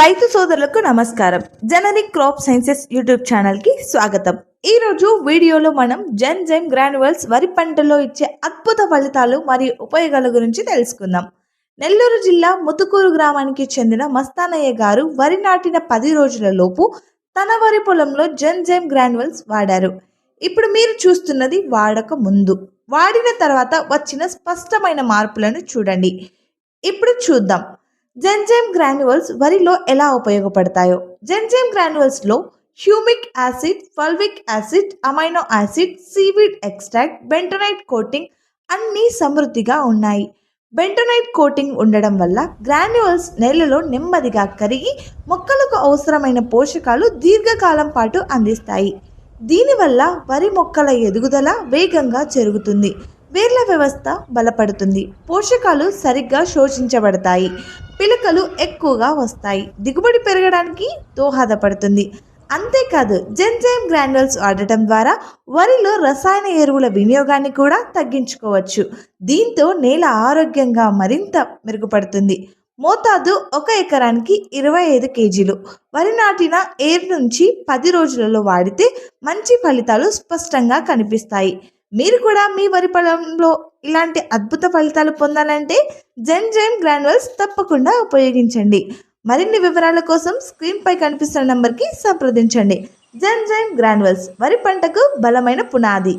రైతు సోదరులకు నమస్కారం. Generic crop sciences YouTube channel కి స్వాగతం. ఈ రోజు వీడియోలో మనం జెన్జైమ్ గ్రాన్యువల్స్ వరి పంటలో ఇచ్చే అద్భుత ఫలితాలు మరియు ఉపయోగాల గురించి తెలుసుకుందాం. నెల్లూరు జిల్లా ముతుకూరు గ్రామానికి చెందిన మస్తానయ్య గారు వరి నాటిన 10 రోజుల లోపు తన వరి పొలంలో జెన్జైమ్ గ్రాన్యువల్స్ వాడారు. ఇప్పుడు మీరు చూస్తున్నది వాడక ముందు, వాడిన తర్వాత వచ్చిన స్పష్టమైన మార్పులను చూడండి. ఇప్పుడు చూద్దాం జెన్జైమ్ గ్రాన్యువల్స్ వరిలో ఎలా ఉపయోగపడతాయో. జెన్జైమ్ గ్రాన్యువల్స్ లో humic acid, fulvic acid, amino acid, seaweed extract, bentonite coating అన్నీ సమృద్ధిగా ఉన్నాయి. బెంటోనైట్ కోటింగ్ ఉండడం వల్ల గ్రాన్యువల్స్ నేలలో నెమ్మదిగా కరిగి మొక్కలకు అవసరమైన పోషకాలు దీర్ఘకాలం పాటు అందిస్తాయి. దీనివల్ల వరి మొక్కల ఎదుగుదల వేగంగా జరుగుతుంది, వేర్ల వ్యవస్థ బలపడుతుంది, పోషకాలు సరిగ్గా శోషించబడతాయి, పిలకలు ఎక్కువగా వస్తాయి, దిగుబడి పెరగడానికి దోహదపడుతుంది. అంతేకాదు జెన్జైమ్ గ్రాన్యువల్స్ వాడటం ద్వారా వరిలో రసాయన ఎరువుల వినియోగాన్ని కూడా తగ్గించుకోవచ్చు. దీంతో నేల ఆరోగ్యంగా మరింత మెరుగుపడుతుంది. మోతాదు 1 ఎకరానికి 25 కేజీలు. వరి నాటిన 7 నుంచి 10 రోజులలో వాడితే మంచి ఫలితాలు స్పష్టంగా కనిపిస్తాయి. మీరు కూడా మీ వరి పొలంలో ఇలాంటి అద్భుత ఫలితాలు పొందాలంటే జెన్జైమ్ గ్రాన్యువల్స్ తప్పకుండా ఉపయోగించండి. మరిన్ని వివరాల కోసం స్క్రీన్ పై కనిపిస్తున్న నంబర్కి సంప్రదించండి. జెన్జైమ్ గ్రాన్యువల్స్ వరి పంటకు బలమైన పునాది.